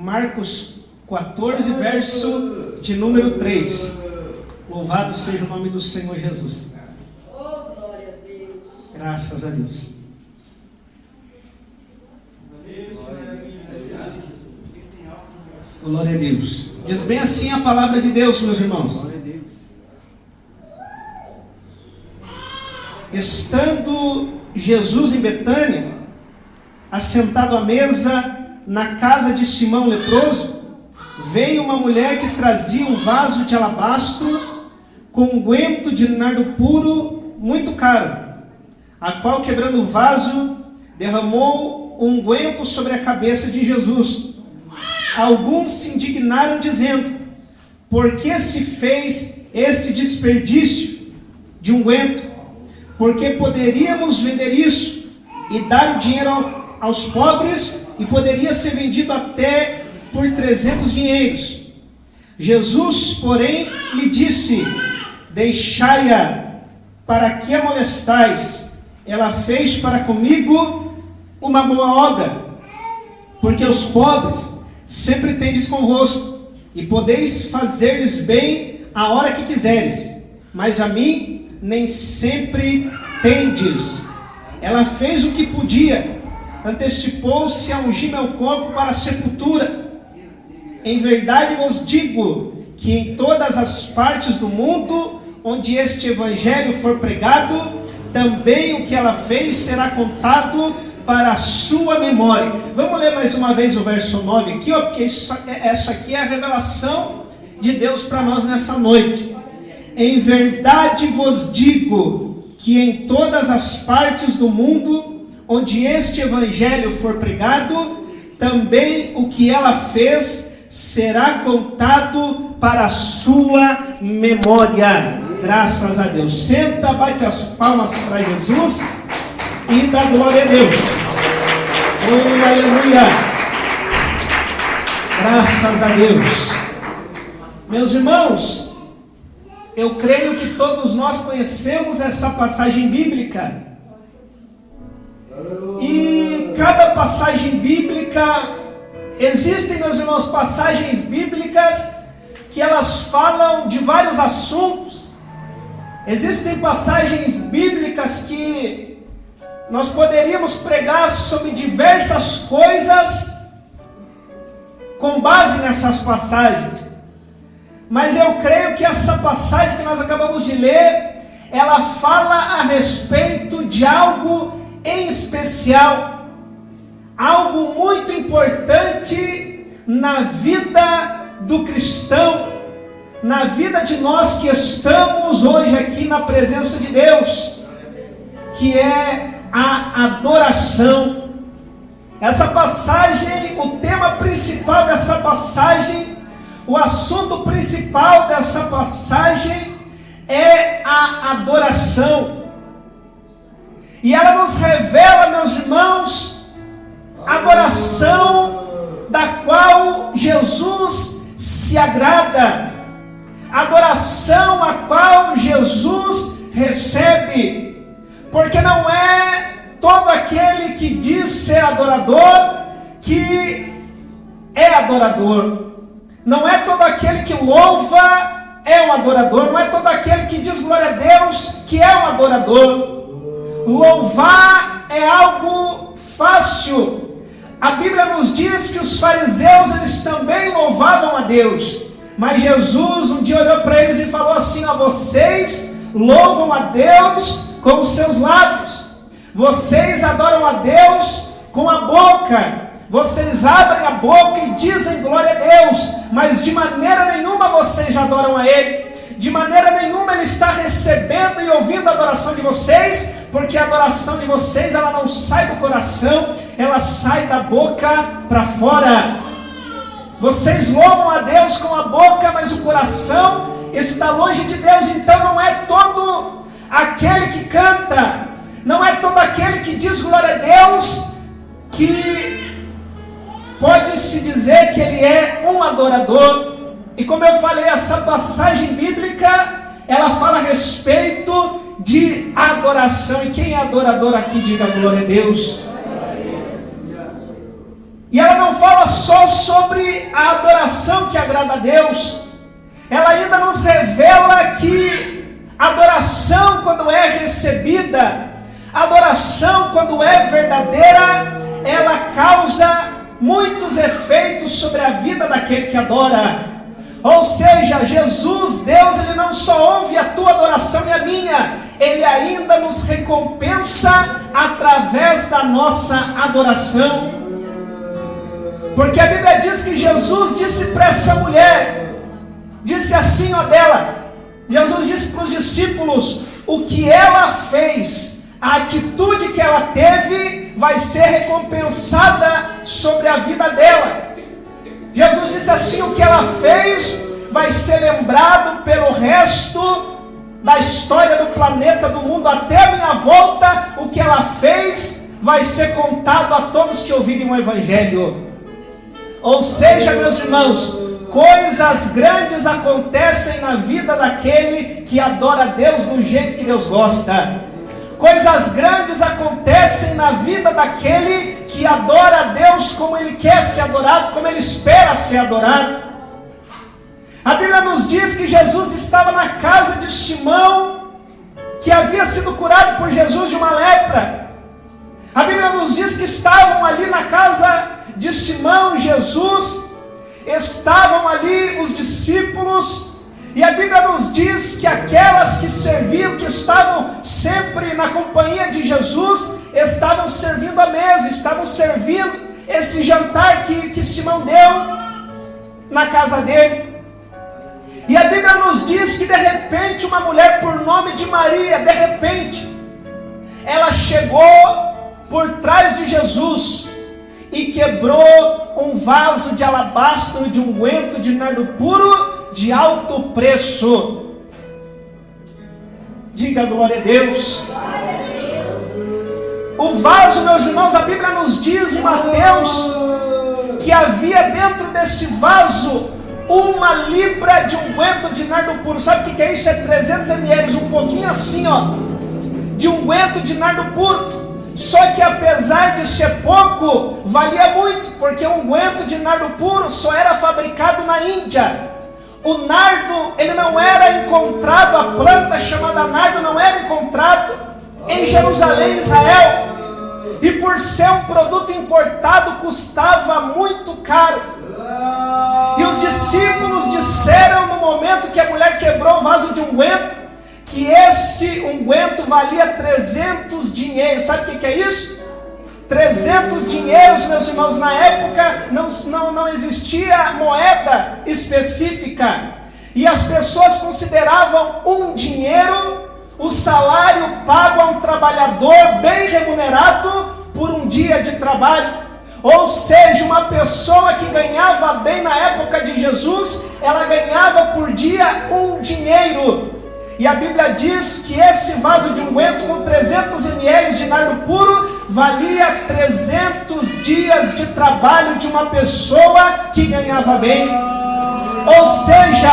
Marcos 14, verso de número 3. Louvado seja o nome do Senhor Jesus. Oh, glória a Deus. Graças a Deus. Glória a Deus. Diz bem assim a palavra de Deus, meus irmãos. Estando Jesus em Betânia, assentado à mesa na casa de Simão leproso, veio uma mulher que trazia um vaso de alabastro com unguento de nardo puro muito caro, a qual, quebrando o vaso, derramou o unguento sobre a cabeça de Jesus. Alguns se indignaram, dizendo: por que se fez este desperdício de unguento? Porque poderíamos vender isso e dar o dinheiro aos pobres, e poderia ser vendido até por 300 dinheiros. Jesus, porém, lhe disse: deixai-a, para que a molestais? Ela fez para comigo uma boa obra. Porque os pobres sempre tendes convosco, e podeis fazer-lhes bem a hora que quiseres, mas a mim nem sempre tendes. Ela fez o que podia, antecipou-se a ungir meu corpo para a sepultura. Em verdade vos digo que em todas as partes do mundo onde este evangelho for pregado, também o que ela fez será contado para a sua memória. Vamos ler mais uma vez o verso 9 aqui, porque essa aqui é a revelação de Deus para nós nessa noite. Em verdade vos digo que em todas as partes do mundo onde este evangelho for pregado, também o que ela fez será contado para a sua memória. Graças a Deus. Senta, bate as palmas para Jesus e dá glória a Deus. Oh, aleluia. Graças a Deus. Meus irmãos, eu creio que todos nós conhecemos essa passagem bíblica. E cada passagem bíblica, existem, meus irmãos, passagens bíblicas que elas falam de vários assuntos. Existem passagens bíblicas que nós poderíamos pregar sobre diversas coisas com base nessas passagens. Mas eu creio que essa passagem que nós acabamos de ler, ela fala a respeito de algo em especial, algo muito importante na vida do cristão, na vida de nós que estamos hoje aqui na presença de Deus, que é a adoração. Essa passagem, o tema principal dessa passagem, o assunto principal dessa passagem é a adoração. E ela nos revela, meus irmãos, a adoração da qual Jesus se agrada, a adoração a qual Jesus recebe, porque não é todo aquele que diz ser adorador que é adorador. Não é todo aquele que louva é um adorador. Não é todo aquele que diz glória a Deus que é um adorador. Louvar é algo fácil. A Bíblia nos diz que os fariseus, eles também louvavam a Deus. Mas Jesus um dia olhou para eles e falou assim: vocês louvam a Deus com os seus lábios. Vocês adoram a Deus com a boca. Vocês abrem a boca e dizem glória a Deus, mas de maneira nenhuma vocês adoram a Ele. De maneira nenhuma Ele está recebendo e ouvindo a adoração de vocês, porque a adoração de vocês, ela não sai do coração, ela sai da boca para fora. Vocês louvam a Deus com a boca, mas o coração está longe de Deus. Então não é todo aquele que canta, não é todo aquele que diz glória a Deus que pode-se dizer que ele é um adorador. E como eu falei, essa passagem bíblica, ela fala a respeito de adoração. E quem é adorador aqui, diga glória a Deus. E ela não fala só sobre a adoração que agrada a Deus, ela ainda nos revela que a adoração, quando é recebida, a adoração, quando é verdadeira, ela causa muitos efeitos sobre a vida daquele que adora. Ou seja, Jesus, Deus, Ele não só ouve a tua adoração e a minha, Ele ainda nos recompensa através da nossa adoração. Porque a Bíblia diz que Jesus disse para essa mulher, disse assim, ó dela, Jesus disse para os discípulos, o que ela fez, a atitude que ela teve, vai ser recompensada sobre a vida dela. Jesus disse assim, o que ela fez vai ser lembrado pelo resto da história do planeta, do mundo, até a minha volta. O que ela fez vai ser contado a todos que ouvirem o Evangelho. Ou seja, meus irmãos, coisas grandes acontecem na vida daquele que adora a Deus do jeito que Deus gosta. Coisas grandes acontecem na vida daquele que adora a Deus como ele quer ser adorado, como ele espera ser adorado. A Bíblia nos diz que Jesus estava na casa de Simão, que havia sido curado por Jesus de uma lepra. A Bíblia nos diz que estavam ali na casa de Simão, Jesus, estavam ali os discípulos. E a Bíblia nos diz que aquelas que serviam, que estavam sempre na companhia de Jesus, estavam servindo a mesa, estavam servindo esse jantar que Simão deu na casa dele. E a Bíblia nos diz que de repente uma mulher por nome de Maria, de repente, ela chegou por trás de Jesus e quebrou um vaso de alabastro de unguento de nardo puro, de alto preço. Diga glória a Deus. O vaso, meus irmãos, a Bíblia nos diz em Mateus que havia dentro desse vaso 1 libra de unguento de nardo puro. Sabe o que é isso? É 300 ml, um pouquinho assim, ó, de unguento de nardo puro. Só que apesar de ser pouco, valia muito, porque o unguento de nardo puro só era fabricado na Índia. O nardo, ele não era encontrado, a planta chamada nardo não era encontrado em Jerusalém, Israel. E por ser um produto importado, custava muito caro. E os discípulos disseram no momento que a mulher quebrou o vaso de unguento, que esse unguento valia 300 dinheiros. Sabe o que é isso? 300 dinheiros, meus irmãos. Na época não existia moeda específica, e as pessoas consideravam um dinheiro o salário pago a um trabalhador bem remunerado por um dia de trabalho. Ou seja, uma pessoa que ganhava bem na época de Jesus, ela ganhava por dia um dinheiro. E a Bíblia diz que esse vaso de unguento com 300 ml de nardo puro valia 300 dias de trabalho de uma pessoa que ganhava bem. Ou seja,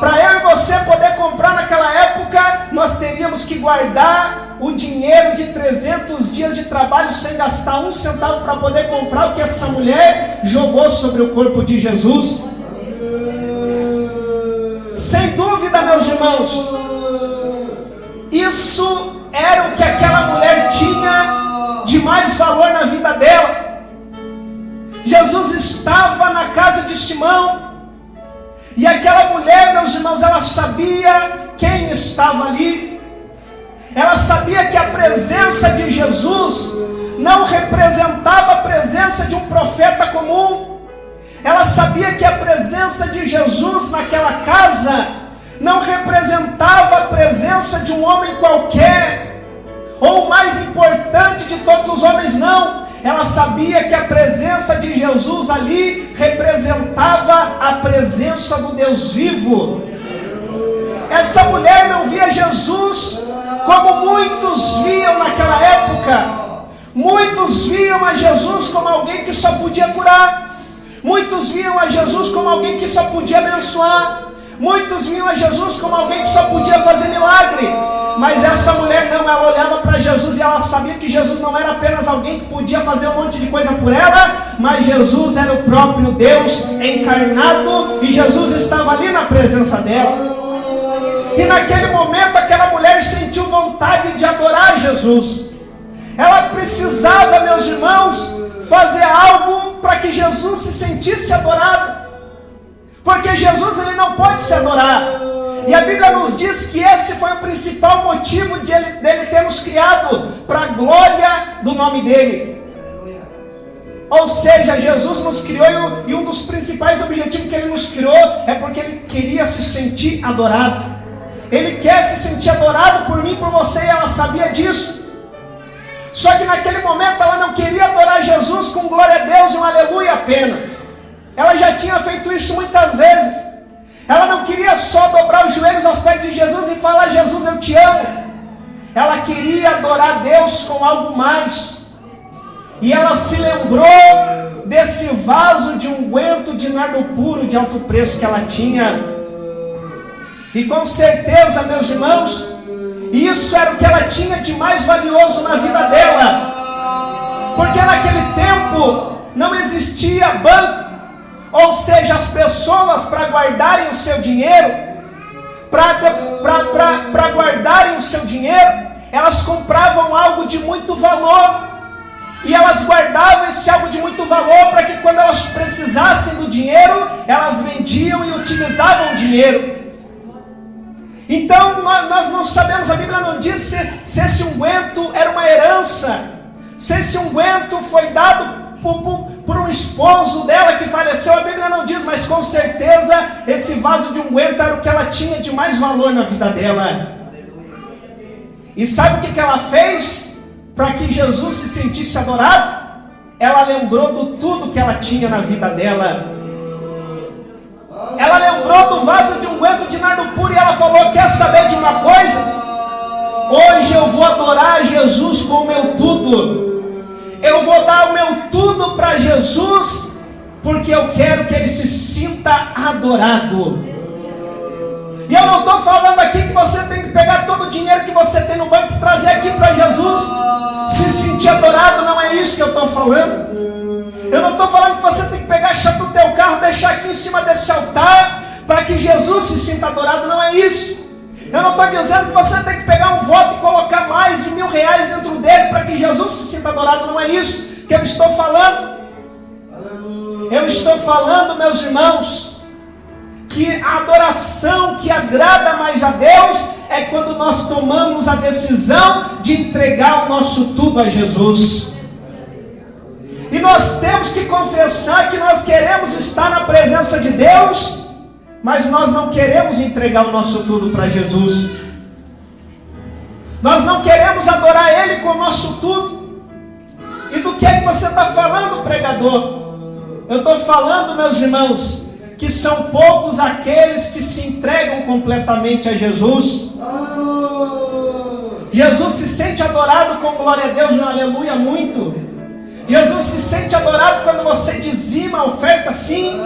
para eu e você poder comprar naquela época, nós teríamos que guardar o dinheiro de 300 dias de trabalho sem gastar um centavo para poder comprar o que essa mulher jogou sobre o corpo de Jesus. Sem dúvida, meus irmãos, isso era o que aquela mulher tinha de mais valor na vida dela. Jesus estava na casa de Simão, e aquela mulher, meus irmãos, ela sabia quem estava ali. Ela sabia que a presença de Jesus não representava a presença de um profeta comum. Ela sabia que a presença de Jesus naquela casa não representava a presença de um homem qualquer, ou o mais importante de todos os homens, não. Ela sabia que a presença de Jesus ali representava a presença do Deus vivo. Essa mulher não via Jesus como muitos viam naquela época. Muitos viam a Jesus como alguém que só podia curar. Muitos viam a Jesus como alguém que só podia abençoar. Muitos viam a Jesus como alguém que só podia fazer milagre. Mas essa mulher não, ela olhava para Jesus e ela sabia que Jesus não era apenas alguém que podia fazer um monte de coisa por ela, mas Jesus era o próprio Deus encarnado e Jesus estava ali na presença dela. E naquele momento aquela mulher sentiu vontade de adorar Jesus. Ela precisava, meus irmãos, fazer algo para que Jesus se sentisse adorado. Porque Jesus ele não pode se adorar. E a Bíblia nos diz que esse foi o principal motivo dele ter nos criado, para a glória do nome dele. Ou seja, Jesus nos criou e um dos principais objetivos que ele nos criou é porque ele queria se sentir adorado. Ele quer se sentir adorado por mim, por você, e ela sabia disso. Só que naquele momento ela não queria adorar Jesus com glória a Deus e um aleluia apenas. Ela já tinha feito isso muitas vezes. Ela não queria só dobrar os joelhos aos pés de Jesus e falar: Jesus, eu te amo. Ela queria adorar Deus com algo mais. E ela se lembrou desse vaso de unguento de nardo puro de alto preço que ela tinha. E com certeza, meus irmãos, isso era o que ela tinha de mais valioso na vida dela. Porque naquele tempo não existia banco. Ou seja, as pessoas, para guardarem o seu dinheiro, para guardarem o seu dinheiro, elas compravam algo de muito valor. E elas guardavam esse algo de muito valor para que quando elas precisassem do dinheiro, elas vendiam e utilizavam o dinheiro. Então nós não sabemos, a Bíblia não diz se esse unguento era uma herança, se esse unguento foi dado por um esposo dela que faleceu, a Bíblia não diz, mas com certeza esse vaso de unguento era o que ela tinha de mais valor na vida dela. E sabe o que ela fez para que Jesus se sentisse adorado? Ela lembrou do tudo que ela tinha na vida dela. Ela lembrou do vaso de unguento de nardo puro e ela falou: quer saber de uma coisa? Hoje eu vou adorar Jesus com o meu tudo. Eu vou dar o meu tudo para Jesus, porque eu quero que ele se sinta adorado. E eu não estou falando aqui que você tem que pegar todo o dinheiro que você tem no banco e trazer aqui para Jesus se sentir adorado. Não é isso que eu estou falando. Eu não estou falando que você tem que pegar a chave do teu carro, deixar aqui em cima desse altar para que Jesus se sinta adorado. Não é isso. Eu não estou dizendo que você tem que pegar um voto e colocar mais de R$1.000 dentro dele para que Jesus se sinta adorado. Não é isso que eu estou falando. Eu estou falando, meus irmãos, que a adoração que agrada mais a Deus é quando nós tomamos a decisão de entregar o nosso tudo a Jesus. E nós temos que confessar que nós queremos estar na presença de Deus, mas nós não queremos entregar o nosso tudo para Jesus. Nós não queremos adorar Ele com o nosso tudo. E do que é que você está falando, pregador? Eu estou falando, meus irmãos, que são poucos aqueles que se entregam completamente a Jesus. Jesus se sente adorado com glória a Deus, um aleluia muito. Jesus se sente adorado quando você dizima a oferta, sim.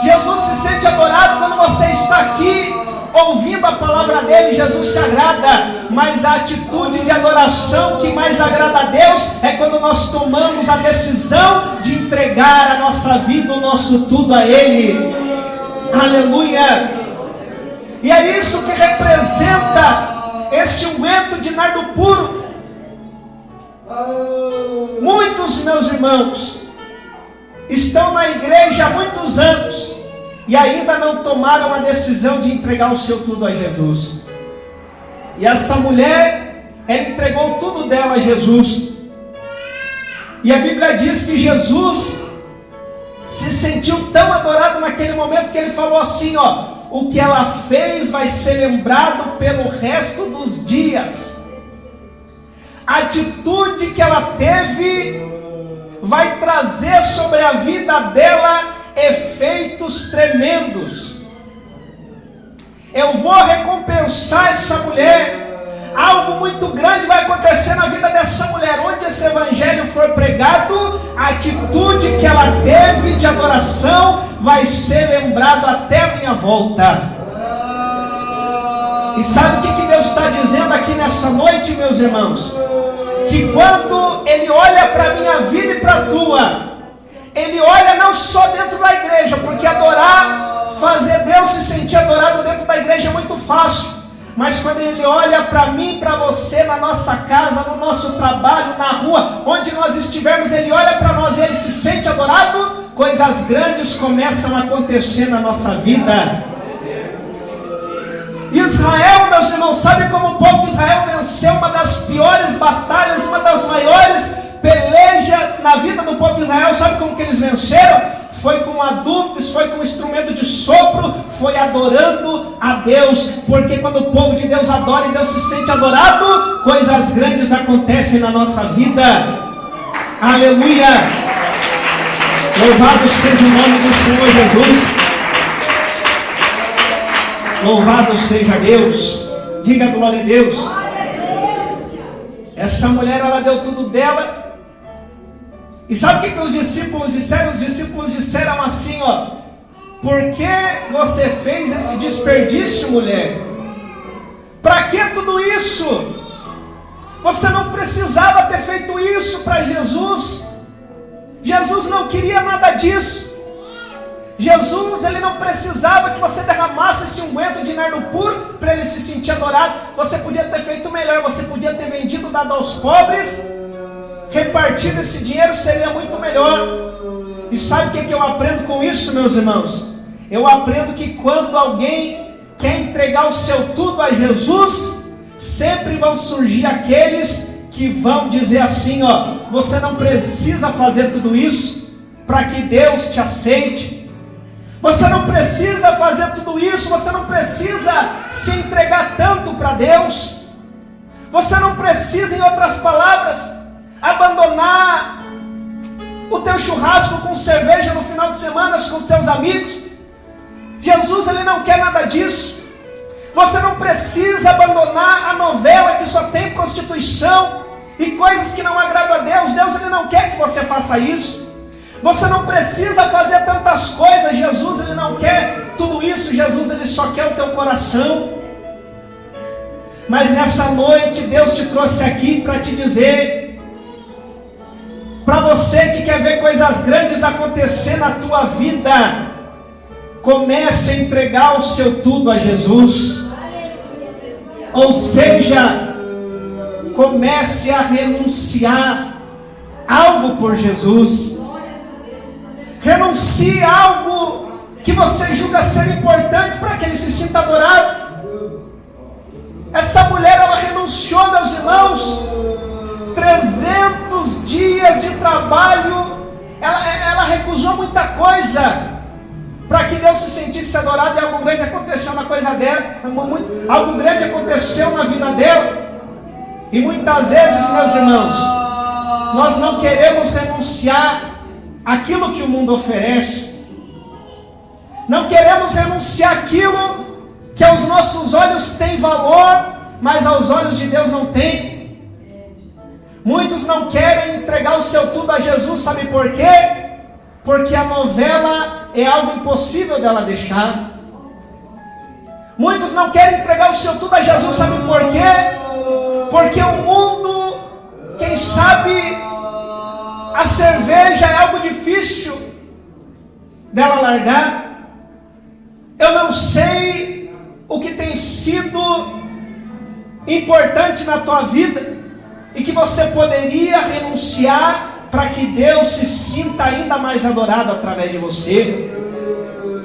Jesus se sente adorado quando você está aqui ouvindo a palavra dele. Jesus se agrada, mas a atitude de adoração que mais agrada a Deus é quando nós tomamos a decisão de entregar a nossa vida, o nosso tudo a Ele. Aleluia! E é isso que representa esse unguento de nardo puro. Muitos, meus irmãos, estão na igreja há muitos anos e ainda não tomaram a decisão de entregar o seu tudo a Jesus. E essa mulher, ela entregou tudo dela a Jesus. E a Bíblia diz que Jesus se sentiu tão adorado naquele momento que ele falou assim, ó: o que ela fez vai ser lembrado pelo resto dos dias. A atitude que ela teve vai trazer sobre a vida dela efeitos tremendos. Eu vou recompensar essa mulher. Algo muito grande vai acontecer na vida dessa mulher. Onde esse evangelho for pregado, a atitude que ela teve de adoração vai ser lembrado até a minha volta. E sabe o que Deus está está dizendo aqui nessa noite, meus irmãos, que quando Ele olha para a minha vida e para a tua, Ele olha não só dentro da igreja, porque adorar, fazer Deus se sentir adorado dentro da igreja é muito fácil. Mas quando Ele olha para mim e para você, na nossa casa, no nosso trabalho, na rua, onde nós estivermos, Ele olha para nós e Ele se sente adorado, coisas grandes começam a acontecer na nossa vida. Israel, meus irmãos, sabe como o povo de Israel venceu uma das piores batalhas, uma das maiores pelejas na vida do povo de Israel? Sabe como que eles venceram? Foi com adufes, foi com instrumento de sopro, foi adorando a Deus, porque quando o povo de Deus adora e Deus se sente adorado, coisas grandes acontecem na nossa vida. Aleluia! Louvado seja o nome do Senhor Jesus. Louvado seja Deus. Diga glória a Deus. Essa mulher, ela deu tudo dela. E sabe o que os discípulos disseram? Os discípulos disseram assim, ó: por que você fez esse desperdício, mulher? Para que tudo isso? Você não precisava ter feito isso para Jesus. Jesus não queria nada disso. Jesus, Ele não precisava que você derramasse esse unguento de nardo puro para Ele se sentir adorado. Você podia ter feito melhor, você podia ter vendido, dado aos pobres, repartido esse dinheiro, seria muito melhor. E sabe o que eu aprendo com isso, meus irmãos? Eu aprendo que quando alguém quer entregar o seu tudo a Jesus, sempre vão surgir aqueles que vão dizer assim, ó: você não precisa fazer tudo isso para que Deus te aceite. Você não precisa fazer tudo isso, você não precisa se entregar tanto para Deus. Você não precisa, em outras palavras, abandonar o teu churrasco com cerveja no final de semana com os teus amigos. Jesus, Ele não quer nada disso. Você não precisa abandonar a novela que só tem prostituição e coisas que não agradam a Deus. Deus, Ele não quer que você faça isso. Você não precisa fazer tantas coisas. Jesus, Ele não quer tudo isso. Jesus, Ele só quer o teu coração. Mas nessa noite Deus te trouxe aqui para te dizer, para você que quer ver coisas grandes acontecer na tua vida, comece a entregar o seu tudo a Jesus. Ou seja, comece a renunciar algo por Jesus. Renuncie a algo que você julga ser importante para que Ele se sinta adorado. Essa mulher, ela renunciou, meus irmãos, 300 dias de trabalho, ela recusou muita coisa para que Deus se sentisse adorado, e algo grande aconteceu na coisa dela, algo grande aconteceu na vida dela. E muitas vezes, meus irmãos, nós não queremos renunciar aquilo que o mundo oferece. Não queremos renunciar aquilo que aos nossos olhos tem valor, mas aos olhos de Deus não tem. Muitos não querem entregar o seu tudo a Jesus, sabe por quê? Porque a novela é algo impossível dela deixar. Muitos não querem entregar o seu tudo a Jesus, sabe por quê? Porque o mundo, quem sabe, a cerveja é algo difícil dela largar. Eu não sei o que tem sido importante na tua vida e que você poderia renunciar para que Deus se sinta ainda mais adorado através de você.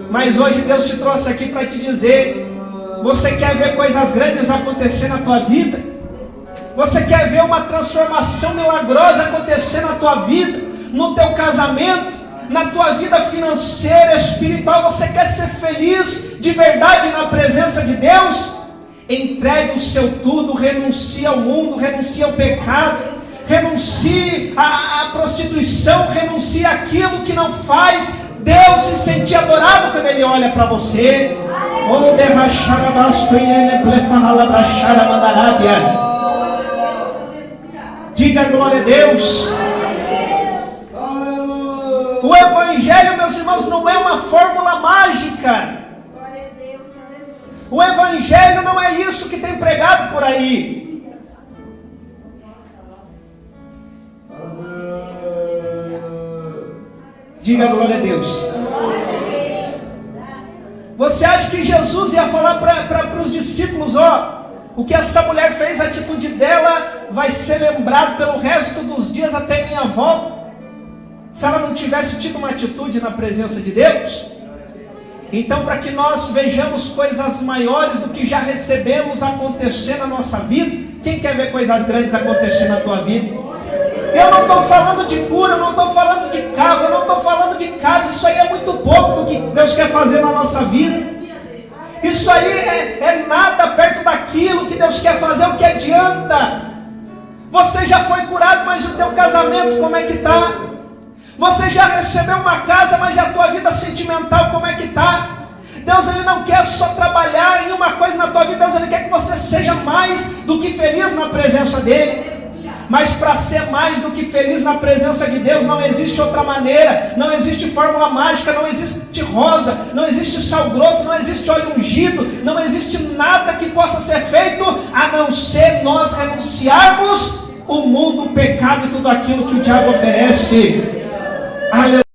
Mas hoje Deus te trouxe aqui para te dizer: você quer ver coisas grandes acontecer na tua vida? Você quer ver uma transformação milagrosa acontecer na tua vida, no teu casamento, na tua vida financeira, espiritual? Você quer ser feliz de verdade na presença de Deus? Entregue o seu tudo, renuncie ao mundo, renuncie ao pecado, renuncie à prostituição, renuncie àquilo que não faz Deus se sentir adorado quando Ele olha para você. Diga glória a Deus. O Evangelho, meus irmãos, não é uma fórmula mágica. O Evangelho evangelho não é isso que tem pregado por aí. Diga glória a Deus. Você acha que Jesus ia falar para os discípulos, ó, o que essa mulher fez, a atitude dela vai ser lembrado pelo resto dos dias até minha volta, se ela não tivesse tido uma atitude na presença de Deus? Então, para que nós vejamos coisas maiores do que já recebemos acontecer na nossa vida, quem quer ver coisas grandes acontecer na tua vida? Eu não estou falando de cura, eu não estou falando de carro, eu não estou falando de casa. Isso aí é muito pouco do que Deus quer fazer na nossa vida. Isso aí é nada perto daquilo que Deus quer fazer. O que adianta? Você já foi curado, mas o teu casamento como é que está? Você já recebeu uma casa, mas a tua vida sentimental como é que está? Deus, Ele não quer só trabalhar em uma coisa na tua vida. Deus, Ele quer que você seja mais do que feliz na presença dEle. Mas para ser mais do que feliz na presença de Deus, não existe outra maneira, não existe fórmula mágica, não existe rosa, não existe sal grosso, não existe óleo ungido, não existe nada que possa ser feito, a não ser nós renunciarmos o mundo, o pecado e tudo aquilo que o diabo oferece. Aleluia.